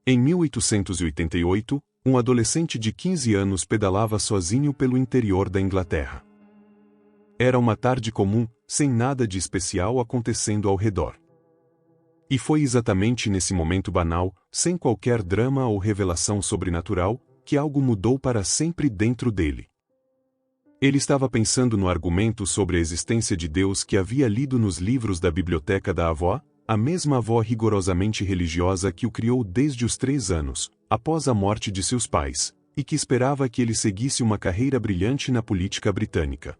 Em 1888, um adolescente de 15 anos pedalava sozinho pelo interior da Inglaterra. Era uma tarde comum, sem nada de especial acontecendo ao redor. E foi exatamente nesse momento banal, sem qualquer drama ou revelação sobrenatural, que algo mudou para sempre dentro dele. Ele estava pensando no argumento sobre a existência de Deus que havia lido nos livros da biblioteca da avó, a mesma avó rigorosamente religiosa que o criou desde os 3 anos, após a morte de seus pais, e que esperava que ele seguisse uma carreira brilhante na política britânica.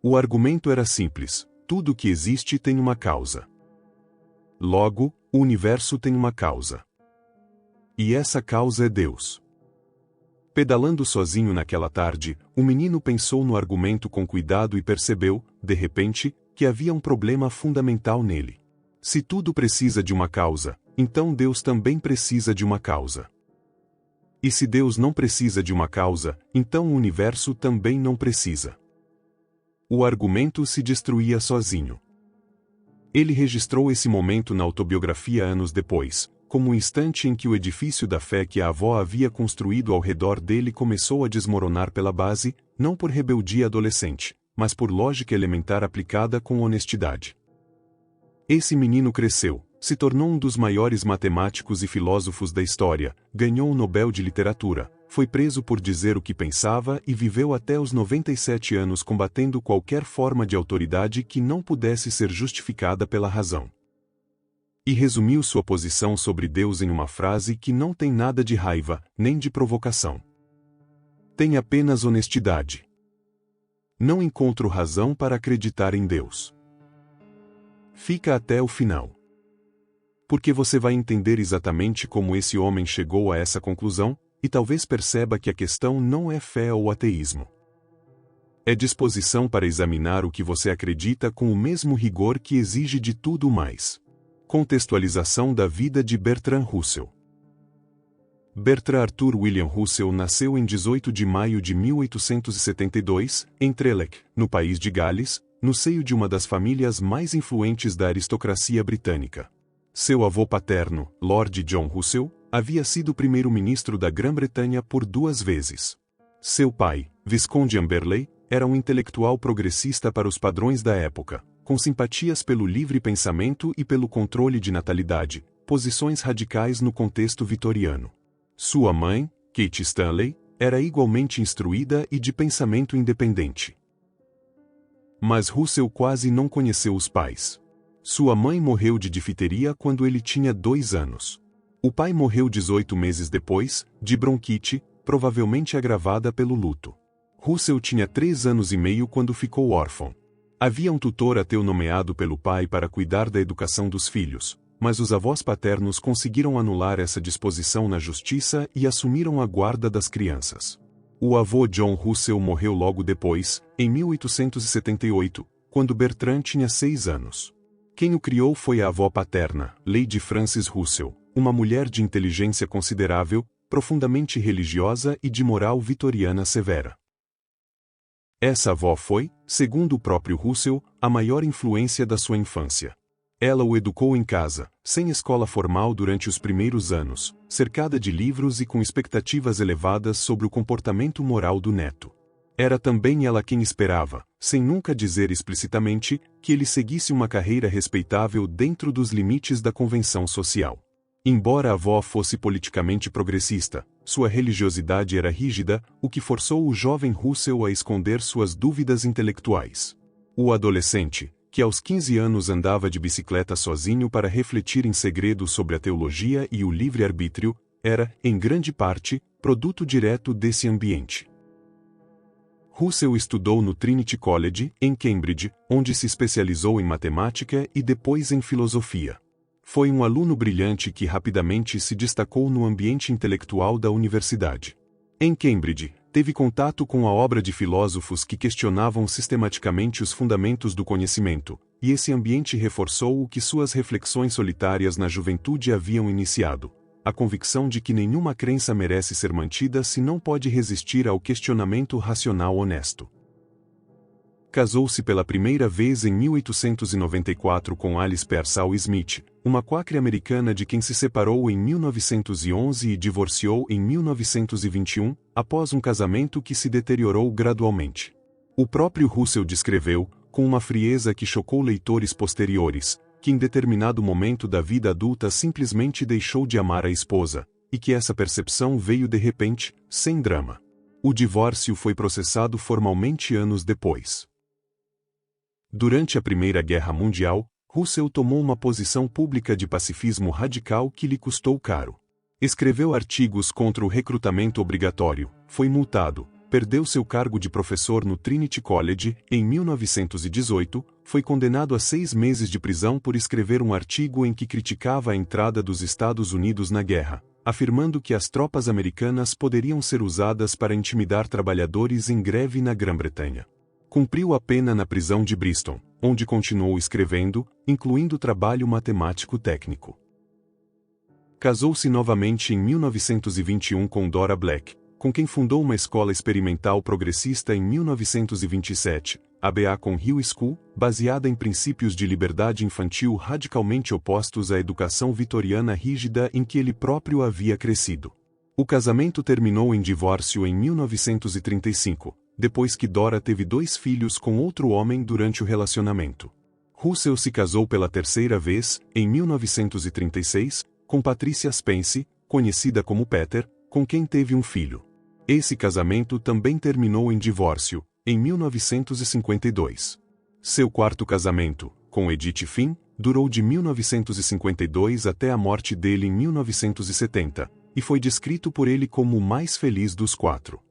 O argumento era simples: tudo que existe tem uma causa. Logo, o universo tem uma causa. E essa causa é Deus. Pedalando sozinho naquela tarde, o menino pensou no argumento com cuidado e percebeu, de repente, que havia um problema fundamental nele. Se tudo precisa de uma causa, então Deus também precisa de uma causa. E se Deus não precisa de uma causa, então o universo também não precisa. O argumento se destruía sozinho. Ele registrou esse momento na autobiografia anos depois, como o instante em que o edifício da fé que a avó havia construído ao redor dele começou a desmoronar pela base, não por rebeldia adolescente, mas por lógica elementar aplicada com honestidade. Esse menino cresceu, se tornou um dos maiores matemáticos e filósofos da história, ganhou o Nobel de Literatura, foi preso por dizer o que pensava e viveu até os 97 anos combatendo qualquer forma de autoridade que não pudesse ser justificada pela razão. E resumiu sua posição sobre Deus em uma frase que não tem nada de raiva, nem de provocação. Tem apenas honestidade. Não encontro razão para acreditar em Deus. Fica até o final. Porque você vai entender exatamente como esse homem chegou a essa conclusão, e talvez perceba que a questão não é fé ou ateísmo. É disposição para examinar o que você acredita com o mesmo rigor que exige de tudo mais. Contextualização da vida de Bertrand Russell. Bertrand Arthur William Russell nasceu em 18 de maio de 1872, em Trelech, no país de Gales, no seio de uma das famílias mais influentes da aristocracia britânica. Seu avô paterno, Lord John Russell, havia sido primeiro-ministro da Grã-Bretanha por 2 vezes. Seu pai, Visconde Amberley, era um intelectual progressista para os padrões da época, com simpatias pelo livre pensamento e pelo controle de natalidade, posições radicais no contexto vitoriano. Sua mãe, Kate Stanley, era igualmente instruída e de pensamento independente. Mas Russell quase não conheceu os pais. Sua mãe morreu de difteria quando ele tinha 2 anos. O pai morreu 18 meses depois, de bronquite, provavelmente agravada pelo luto. Russell tinha 3 anos e meio quando ficou órfão. Havia um tutor ateu nomeado pelo pai para cuidar da educação dos filhos, mas os avós paternos conseguiram anular essa disposição na justiça e assumiram a guarda das crianças. O avô John Russell morreu logo depois, em 1878, quando Bertrand tinha 6 anos. Quem o criou foi a avó paterna, Lady Frances Russell, uma mulher de inteligência considerável, profundamente religiosa e de moral vitoriana severa. Essa avó foi, segundo o próprio Russell, a maior influência da sua infância. Ela o educou em casa, sem escola formal durante os primeiros anos, cercada de livros e com expectativas elevadas sobre o comportamento moral do neto. Era também ela quem esperava, sem nunca dizer explicitamente, que ele seguisse uma carreira respeitável dentro dos limites da convenção social. Embora a avó fosse politicamente progressista, sua religiosidade era rígida, o que forçou o jovem Russell a esconder suas dúvidas intelectuais. O adolescente, que aos 15 anos andava de bicicleta sozinho para refletir em segredo sobre a teologia e o livre-arbítrio, era, em grande parte, produto direto desse ambiente. Russell estudou no Trinity College, em Cambridge, onde se especializou em matemática e depois em filosofia. Foi um aluno brilhante que rapidamente se destacou no ambiente intelectual da universidade. Em Cambridge, teve contato com a obra de filósofos que questionavam sistematicamente os fundamentos do conhecimento, e esse ambiente reforçou o que suas reflexões solitárias na juventude haviam iniciado: a convicção de que nenhuma crença merece ser mantida se não pode resistir ao questionamento racional honesto. Casou-se pela primeira vez em 1894 com Alice Pearsall Smith, uma quáquera americana de quem se separou em 1911 e divorciou em 1921, após um casamento que se deteriorou gradualmente. O próprio Russell descreveu, com uma frieza que chocou leitores posteriores, que em determinado momento da vida adulta simplesmente deixou de amar a esposa, e que essa percepção veio de repente, sem drama. O divórcio foi processado formalmente anos depois. Durante a Primeira Guerra Mundial, Russell tomou uma posição pública de pacifismo radical que lhe custou caro. Escreveu artigos contra o recrutamento obrigatório, foi multado, perdeu seu cargo de professor no Trinity College em 1918, foi condenado a 6 meses de prisão por escrever um artigo em que criticava a entrada dos Estados Unidos na guerra, afirmando que as tropas americanas poderiam ser usadas para intimidar trabalhadores em greve na Grã-Bretanha. Cumpriu a pena na prisão de Bristol, onde continuou escrevendo, incluindo trabalho matemático técnico. Casou-se novamente em 1921 com Dora Black, com quem fundou uma escola experimental progressista em 1927, a Beacon Hill School, baseada em princípios de liberdade infantil radicalmente opostos à educação vitoriana rígida em que ele próprio havia crescido. O casamento terminou em divórcio em 1935, depois que Dora teve 2 filhos com outro homem durante o relacionamento. Russell se casou pela 3ª vez, em 1936, com Patricia Spence, conhecida como Peter, com quem teve um filho. Esse casamento também terminou em divórcio, em 1952. Seu 4º casamento, com Edith Finn, durou de 1952 até a morte dele em 1970, e foi descrito por ele como o mais feliz dos 4.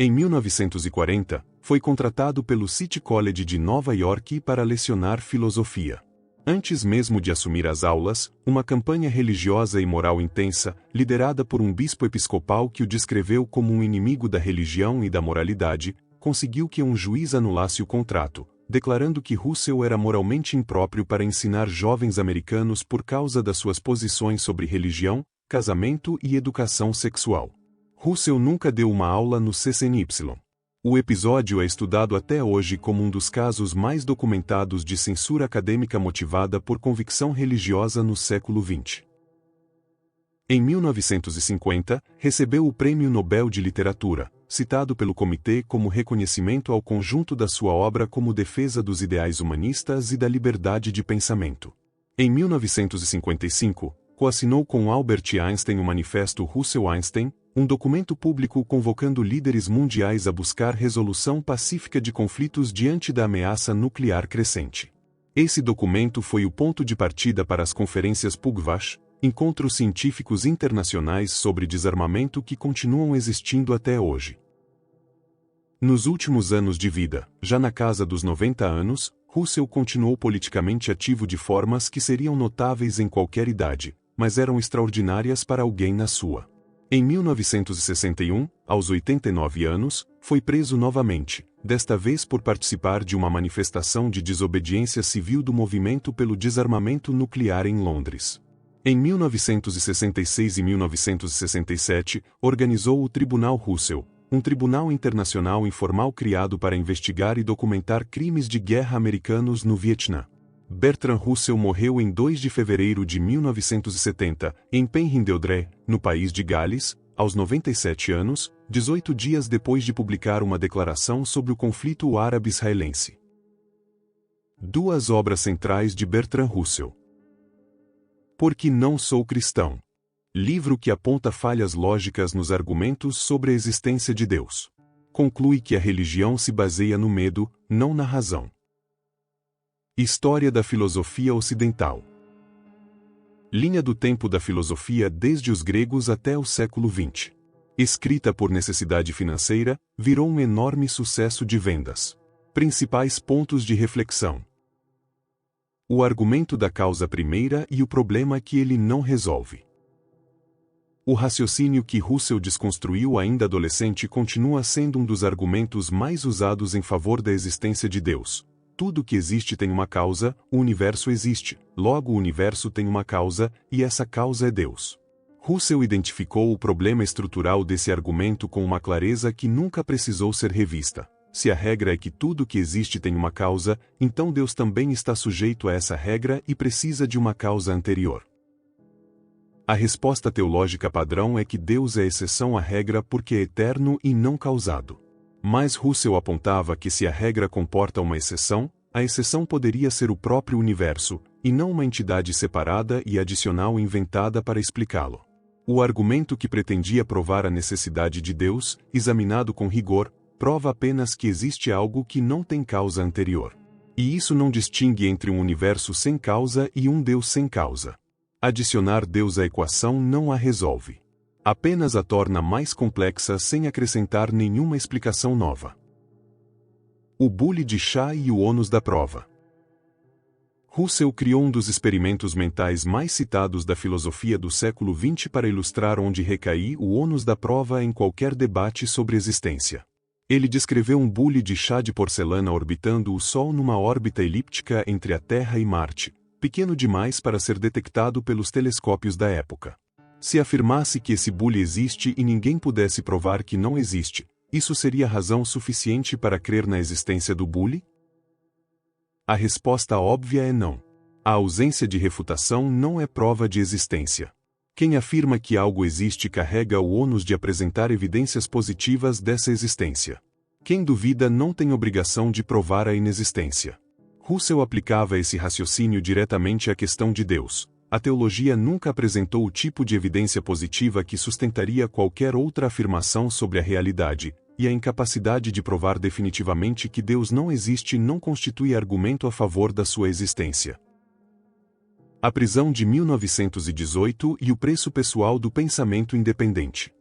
Em 1940, foi contratado pelo City College de Nova York para lecionar filosofia. Antes mesmo de assumir as aulas, uma campanha religiosa e moral intensa, liderada por um bispo episcopal que o descreveu como um inimigo da religião e da moralidade, conseguiu que um juiz anulasse o contrato, declarando que Russell era moralmente impróprio para ensinar jovens americanos por causa das suas posições sobre religião, casamento e educação sexual. Russell nunca deu uma aula no CCNY. O episódio é estudado até hoje como um dos casos mais documentados de censura acadêmica motivada por convicção religiosa no século XX. Em 1950, recebeu o Prêmio Nobel de Literatura, citado pelo comitê como reconhecimento ao conjunto da sua obra como defesa dos ideais humanistas e da liberdade de pensamento. Em 1955, coassinou com Albert Einstein o Manifesto Russell-Einstein, um documento público convocando líderes mundiais a buscar resolução pacífica de conflitos diante da ameaça nuclear crescente. Esse documento foi o ponto de partida para as conferências Pugwash, encontros científicos internacionais sobre desarmamento que continuam existindo até hoje. Nos últimos anos de vida, já na casa dos 90 anos, Russell continuou politicamente ativo de formas que seriam notáveis em qualquer idade, mas eram extraordinárias para alguém na sua. Em 1961, aos 89 anos, foi preso novamente, desta vez por participar de uma manifestação de desobediência civil do movimento pelo desarmamento nuclear em Londres. Em 1966 e 1967, organizou o Tribunal Russell, um tribunal internacional informal criado para investigar e documentar crimes de guerra americanos no Vietnã. Bertrand Russell morreu em 2 de fevereiro de 1970, em Penrhyndeldre, no país de Gales, aos 97 anos, 18 dias depois de publicar uma declaração sobre o conflito árabe-israelense. 2 obras centrais de Bertrand Russell. Porque não sou cristão. Livro que aponta falhas lógicas nos argumentos sobre a existência de Deus. Conclui que a religião se baseia no medo, não na razão. História da filosofia ocidental. Linha do tempo da filosofia desde os gregos até o século XX. Escrita por necessidade financeira, virou um enorme sucesso de vendas. Principais pontos de reflexão. O argumento da causa primeira e o problema que ele não resolve. O raciocínio que Russell desconstruiu ainda adolescente continua sendo um dos argumentos mais usados em favor da existência de Deus. Tudo que existe tem uma causa, o universo existe, logo o universo tem uma causa, e essa causa é Deus. Russell identificou o problema estrutural desse argumento com uma clareza que nunca precisou ser revista. Se a regra é que tudo que existe tem uma causa, então Deus também está sujeito a essa regra e precisa de uma causa anterior. A resposta teológica padrão é que Deus é exceção à regra porque é eterno e não causado. Mas Russell apontava que se a regra comporta uma exceção, a exceção poderia ser o próprio universo, e não uma entidade separada e adicional inventada para explicá-lo. O argumento que pretendia provar a necessidade de Deus, examinado com rigor, prova apenas que existe algo que não tem causa anterior. E isso não distingue entre um universo sem causa e um Deus sem causa. Adicionar Deus à equação não a resolve. Apenas a torna mais complexa sem acrescentar nenhuma explicação nova. O bule de chá e o ônus da prova. Russell criou um dos experimentos mentais mais citados da filosofia do século XX para ilustrar onde recai o ônus da prova em qualquer debate sobre existência. Ele descreveu um bule de chá de porcelana orbitando o Sol numa órbita elíptica entre a Terra e Marte, pequeno demais para ser detectado pelos telescópios da época. Se afirmasse que esse bule existe e ninguém pudesse provar que não existe, isso seria razão suficiente para crer na existência do bule? A resposta óbvia é não. A ausência de refutação não é prova de existência. Quem afirma que algo existe carrega o ônus de apresentar evidências positivas dessa existência. Quem duvida não tem obrigação de provar a inexistência. Russell aplicava esse raciocínio diretamente à questão de Deus. A teologia nunca apresentou o tipo de evidência positiva que sustentaria qualquer outra afirmação sobre a realidade, e a incapacidade de provar definitivamente que Deus não existe não constitui argumento a favor da sua existência. A prisão de 1918 e o preço pessoal do pensamento independente.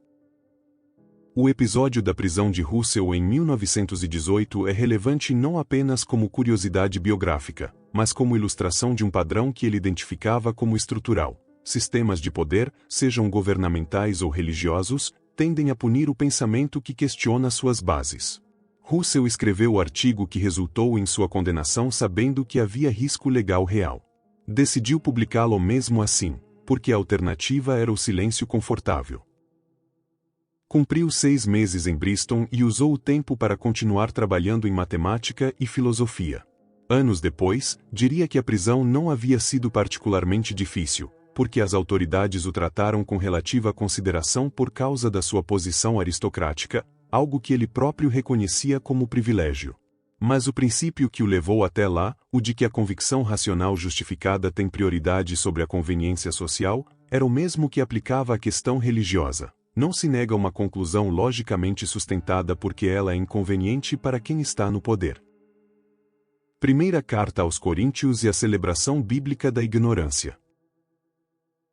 O episódio da prisão de Russell em 1918 é relevante não apenas como curiosidade biográfica, mas como ilustração de um padrão que ele identificava como estrutural. Sistemas de poder, sejam governamentais ou religiosos, tendem a punir o pensamento que questiona suas bases. Russell escreveu o artigo que resultou em sua condenação sabendo que havia risco legal real. Decidiu publicá-lo mesmo assim, porque a alternativa era o silêncio confortável. Cumpriu 6 meses em Bristol e usou o tempo para continuar trabalhando em matemática e filosofia. Anos depois, diria que a prisão não havia sido particularmente difícil, porque as autoridades o trataram com relativa consideração por causa da sua posição aristocrática, algo que ele próprio reconhecia como privilégio. Mas o princípio que o levou até lá, o de que a convicção racional justificada tem prioridade sobre a conveniência social, era o mesmo que aplicava à questão religiosa. Não se nega uma conclusão logicamente sustentada porque ela é inconveniente para quem está no poder. Primeira carta aos Coríntios e a celebração bíblica da ignorância.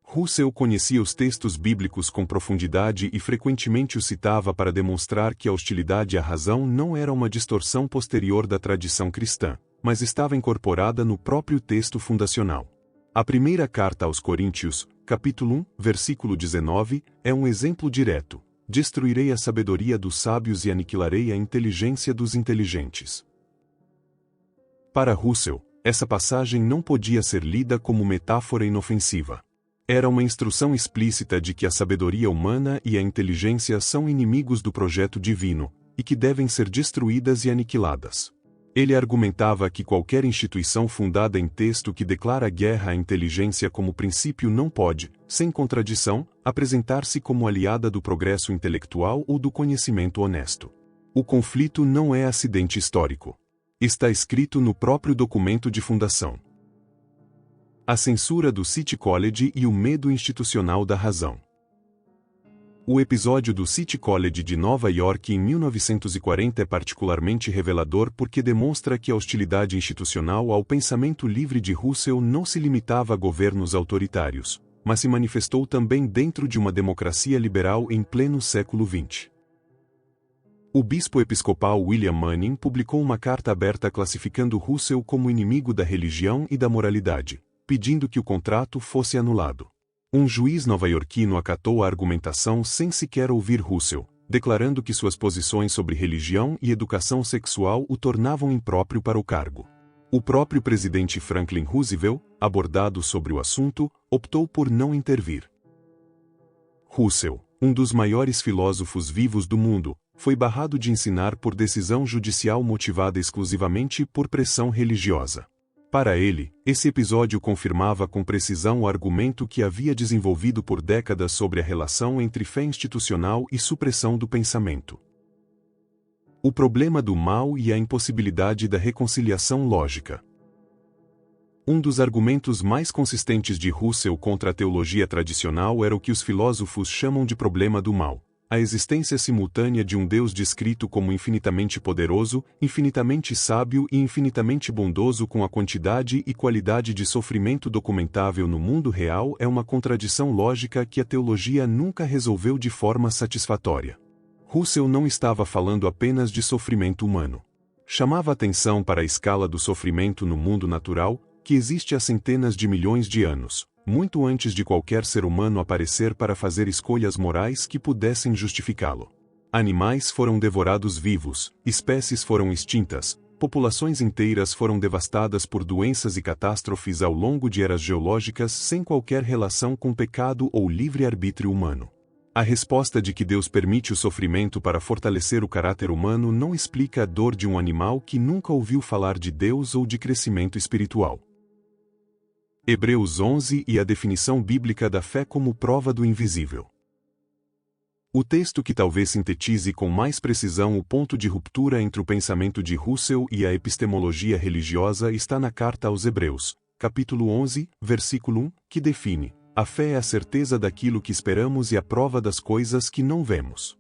Russell conhecia os textos bíblicos com profundidade e frequentemente os citava para demonstrar que a hostilidade à razão não era uma distorção posterior da tradição cristã, mas estava incorporada no próprio texto fundacional. A primeira carta aos Coríntios, capítulo 1, versículo 19, é um exemplo direto. Destruirei a sabedoria dos sábios e aniquilarei a inteligência dos inteligentes. Para Russell, essa passagem não podia ser lida como metáfora inofensiva. Era uma instrução explícita de que a sabedoria humana e a inteligência são inimigos do projeto divino, e que devem ser destruídas e aniquiladas. Ele argumentava que qualquer instituição fundada em texto que declara guerra à inteligência como princípio não pode, sem contradição, apresentar-se como aliada do progresso intelectual ou do conhecimento honesto. O conflito não é acidente histórico. Está escrito no próprio documento de fundação. A censura do City College e o medo institucional da razão. O episódio do City College de Nova York em 1940 é particularmente revelador porque demonstra que a hostilidade institucional ao pensamento livre de Russell não se limitava a governos autoritários, mas se manifestou também dentro de uma democracia liberal em pleno século XX. O bispo episcopal William Manning publicou uma carta aberta classificando Russell como inimigo da religião e da moralidade, pedindo que o contrato fosse anulado. Um juiz nova-iorquino acatou a argumentação sem sequer ouvir Russell, declarando que suas posições sobre religião e educação sexual o tornavam impróprio para o cargo. O próprio presidente Franklin Roosevelt, abordado sobre o assunto, optou por não intervir. Russell, um dos maiores filósofos vivos do mundo, Foi barrado de ensinar por decisão judicial motivada exclusivamente por pressão religiosa. Para ele, esse episódio confirmava com precisão o argumento que havia desenvolvido por décadas sobre a relação entre fé institucional e supressão do pensamento. O problema do mal e a impossibilidade da reconciliação lógica. Um dos argumentos mais consistentes de Russell contra a teologia tradicional era o que os filósofos chamam de problema do mal. A existência simultânea de um Deus descrito como infinitamente poderoso, infinitamente sábio e infinitamente bondoso com a quantidade e qualidade de sofrimento documentável no mundo real é uma contradição lógica que a teologia nunca resolveu de forma satisfatória. Russell não estava falando apenas de sofrimento humano. Chamava atenção para a escala do sofrimento no mundo natural, que existe há centenas de milhões de anos, muito antes de qualquer ser humano aparecer para fazer escolhas morais que pudessem justificá-lo. Animais foram devorados vivos, espécies foram extintas, populações inteiras foram devastadas por doenças e catástrofes ao longo de eras geológicas sem qualquer relação com pecado ou livre-arbítrio humano. A resposta de que Deus permite o sofrimento para fortalecer o caráter humano não explica a dor de um animal que nunca ouviu falar de Deus ou de crescimento espiritual. Hebreus 11 e a definição bíblica da fé como prova do invisível. O texto que talvez sintetize com mais precisão o ponto de ruptura entre o pensamento de Russell e a epistemologia religiosa está na Carta aos Hebreus, capítulo 11, versículo 1, que define: a fé é a certeza daquilo que esperamos e a prova das coisas que não vemos.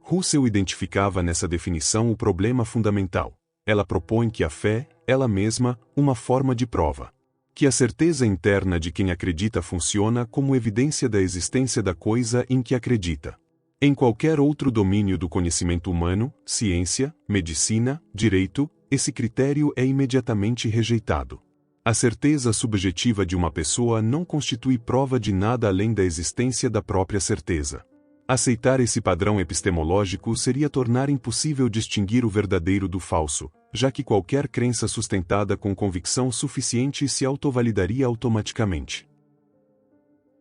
Russell identificava nessa definição o problema fundamental. Ela propõe que a fé, ela mesma, uma forma de prova. Que a certeza interna de quem acredita funciona como evidência da existência da coisa em que acredita. Em qualquer outro domínio do conhecimento humano, ciência, medicina, direito, esse critério é imediatamente rejeitado. A certeza subjetiva de uma pessoa não constitui prova de nada além da existência da própria certeza. Aceitar esse padrão epistemológico seria tornar impossível distinguir o verdadeiro do falso, já que qualquer crença sustentada com convicção suficiente se autovalidaria automaticamente.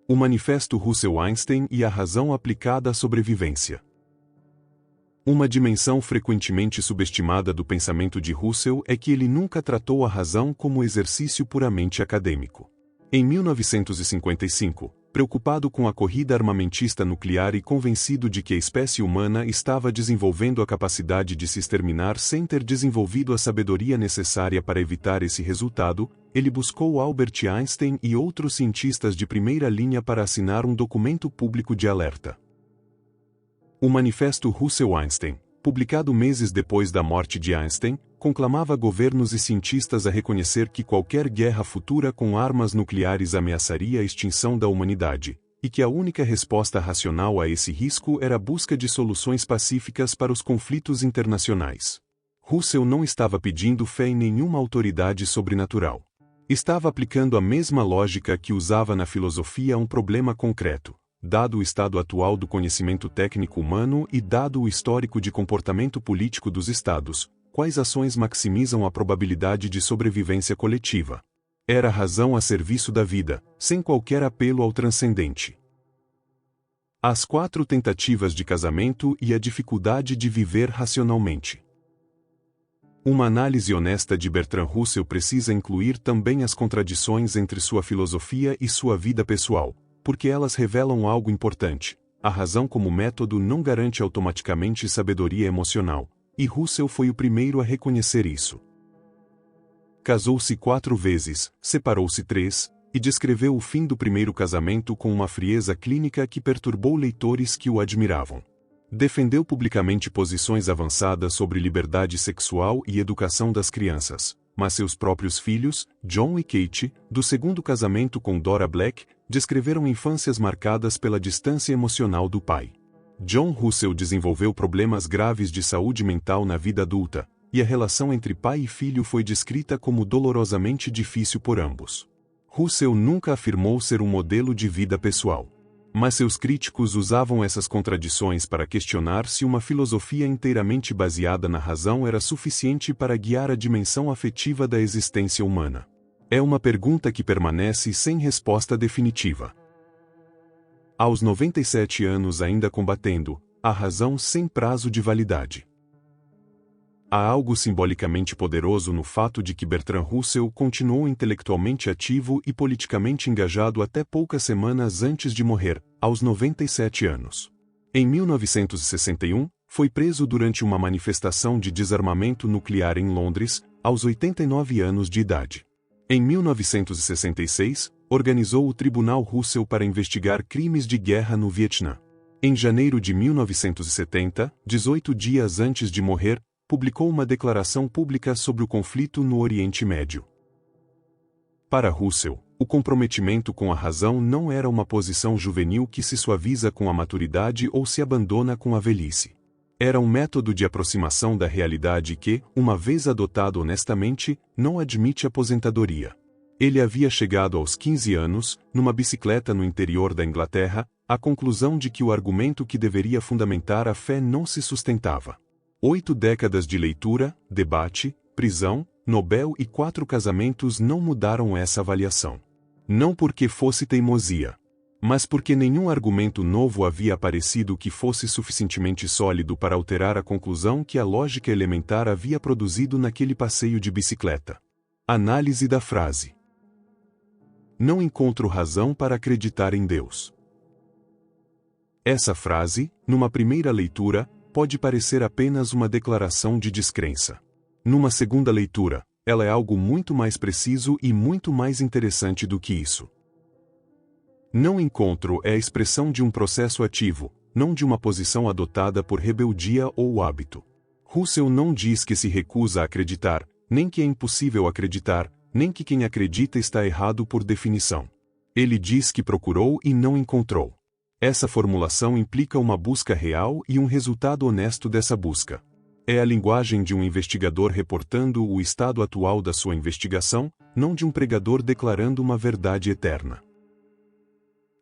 O Manifesto Russell-Einstein e a razão aplicada à sobrevivência. Uma dimensão frequentemente subestimada do pensamento de Russell é que ele nunca tratou a razão como exercício puramente acadêmico. Em 1955, preocupado com a corrida armamentista nuclear e convencido de que a espécie humana estava desenvolvendo a capacidade de se exterminar sem ter desenvolvido a sabedoria necessária para evitar esse resultado, ele buscou Albert Einstein e outros cientistas de primeira linha para assinar um documento público de alerta. O Manifesto Russell-Einstein, publicado meses depois da morte de Einstein, conclamava governos e cientistas a reconhecer que qualquer guerra futura com armas nucleares ameaçaria a extinção da humanidade, e que a única resposta racional a esse risco era a busca de soluções pacíficas para os conflitos internacionais. Russell não estava pedindo fé em nenhuma autoridade sobrenatural. Estava aplicando a mesma lógica que usava na filosofia a um problema concreto. Dado o estado atual do conhecimento técnico humano e dado o histórico de comportamento político dos estados, quais ações maximizam a probabilidade de sobrevivência coletiva? Era a razão a serviço da vida, sem qualquer apelo ao transcendente. As 4 tentativas de casamento e a dificuldade de viver racionalmente. Uma análise honesta de Bertrand Russell precisa incluir também as contradições entre sua filosofia e sua vida pessoal, porque elas revelam algo importante. A razão como método não garante automaticamente sabedoria emocional, e Russell foi o primeiro a reconhecer isso. Casou-se 4 vezes, separou-se 3, e descreveu o fim do primeiro casamento com uma frieza clínica que perturbou leitores que o admiravam. Defendeu publicamente posições avançadas sobre liberdade sexual e educação das crianças, mas seus próprios filhos, John e Kate, do segundo casamento com Dora Black, descreveram infâncias marcadas pela distância emocional do pai. John Russell desenvolveu problemas graves de saúde mental na vida adulta, e a relação entre pai e filho foi descrita como dolorosamente difícil por ambos. Russell nunca afirmou ser um modelo de vida pessoal. Mas seus críticos usavam essas contradições para questionar se uma filosofia inteiramente baseada na razão era suficiente para guiar a dimensão afetiva da existência humana. É uma pergunta que permanece sem resposta definitiva. Aos 97 anos ainda combatendo, a razão sem prazo de validade. Há algo simbolicamente poderoso no fato de que Bertrand Russell continuou intelectualmente ativo e politicamente engajado até poucas semanas antes de morrer, aos 97 anos. Em 1961, foi preso durante uma manifestação de desarmamento nuclear em Londres, aos 89 anos de idade. Em 1966, organizou o Tribunal Russell para investigar crimes de guerra no Vietnã. Em janeiro de 1970, 18 dias antes de morrer, publicou uma declaração pública sobre o conflito no Oriente Médio. Para Russell, o comprometimento com a razão não era uma posição juvenil que se suaviza com a maturidade ou se abandona com a velhice. Era um método de aproximação da realidade que, uma vez adotado honestamente, não admite aposentadoria. Ele havia chegado aos 15 anos, numa bicicleta no interior da Inglaterra, à conclusão de que o argumento que deveria fundamentar a fé não se sustentava. 8 décadas de leitura, debate, prisão, Nobel e 4 casamentos não mudaram essa avaliação. Não porque fosse teimosia, mas porque nenhum argumento novo havia aparecido que fosse suficientemente sólido para alterar a conclusão que a lógica elementar havia produzido naquele passeio de bicicleta. Análise da frase. Não encontro razão para acreditar em Deus. Essa frase, numa primeira leitura, pode parecer apenas uma declaração de descrença. Numa segunda leitura, ela é algo muito mais preciso e muito mais interessante do que isso. Não encontro é a expressão de um processo ativo, não de uma posição adotada por rebeldia ou hábito. Russell não diz que se recusa a acreditar, nem que é impossível acreditar, nem que quem acredita está errado por definição. Ele diz que procurou e não encontrou. Essa formulação implica uma busca real e um resultado honesto dessa busca. É a linguagem de um investigador reportando o estado atual da sua investigação, não de um pregador declarando uma verdade eterna.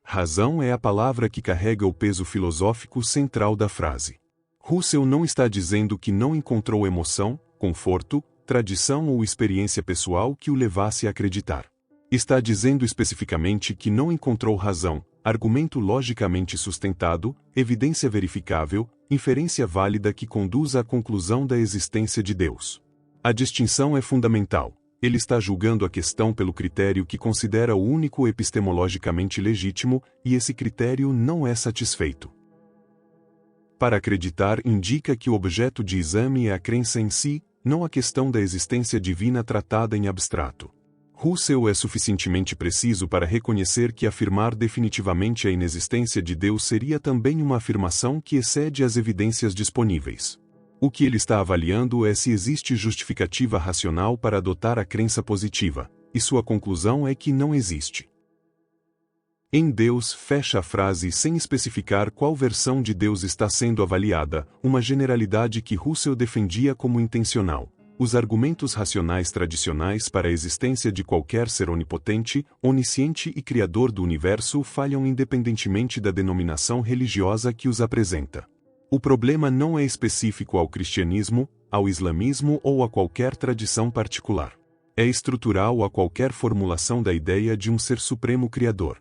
Razão é a palavra que carrega o peso filosófico central da frase. Russell não está dizendo que não encontrou emoção, conforto, tradição ou experiência pessoal que o levasse a acreditar. Está dizendo especificamente que não encontrou razão, argumento logicamente sustentado, evidência verificável, inferência válida que conduza à conclusão da existência de Deus. A distinção é fundamental. Ele está julgando a questão pelo critério que considera o único epistemologicamente legítimo, e esse critério não é satisfeito. Para acreditar indica que o objeto de exame é a crença em si, não a questão da existência divina tratada em abstrato. Russell é suficientemente preciso para reconhecer que afirmar definitivamente a inexistência de Deus seria também uma afirmação que excede as evidências disponíveis. O que ele está avaliando é se existe justificativa racional para adotar a crença positiva, e sua conclusão é que não existe. Em Deus, fecha a frase sem especificar qual versão de Deus está sendo avaliada, uma generalidade que Russell defendia como intencional. Os argumentos racionais tradicionais para a existência de qualquer ser onipotente, onisciente e criador do universo falham independentemente da denominação religiosa que os apresenta. O problema não é específico ao cristianismo, ao islamismo ou a qualquer tradição particular. É estrutural a qualquer formulação da ideia de um ser supremo criador.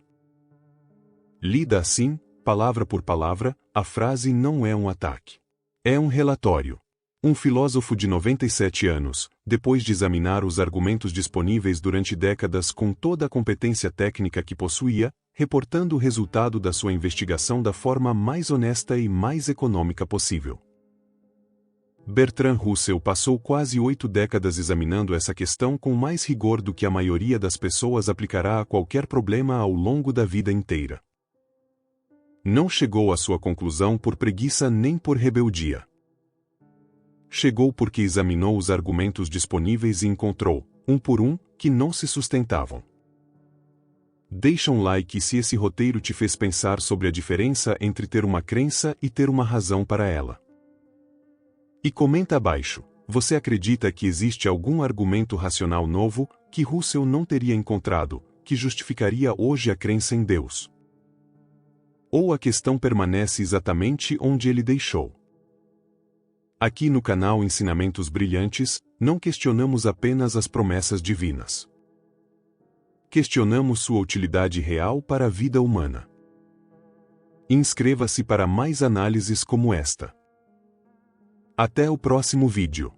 Lida assim, palavra por palavra, a frase não é um ataque. É um relatório. Um filósofo de 97 anos, depois de examinar os argumentos disponíveis durante décadas com toda a competência técnica que possuía, reportando o resultado da sua investigação da forma mais honesta e mais econômica possível. Bertrand Russell passou quase 8 décadas examinando essa questão com mais rigor do que a maioria das pessoas aplicará a qualquer problema ao longo da vida inteira. Não chegou à sua conclusão por preguiça nem por rebeldia. Chegou porque examinou os argumentos disponíveis e encontrou, um por um, que não se sustentavam. Deixa um like se esse roteiro te fez pensar sobre a diferença entre ter uma crença e ter uma razão para ela. E comenta abaixo, você acredita que existe algum argumento racional novo, que Russell não teria encontrado, que justificaria hoje a crença em Deus? Ou a questão permanece exatamente onde ele deixou? Aqui no canal Ensinamentos Brilhantes, não questionamos apenas as promessas divinas. Questionamos sua utilidade real para a vida humana. Inscreva-se para mais análises como esta. Até o próximo vídeo.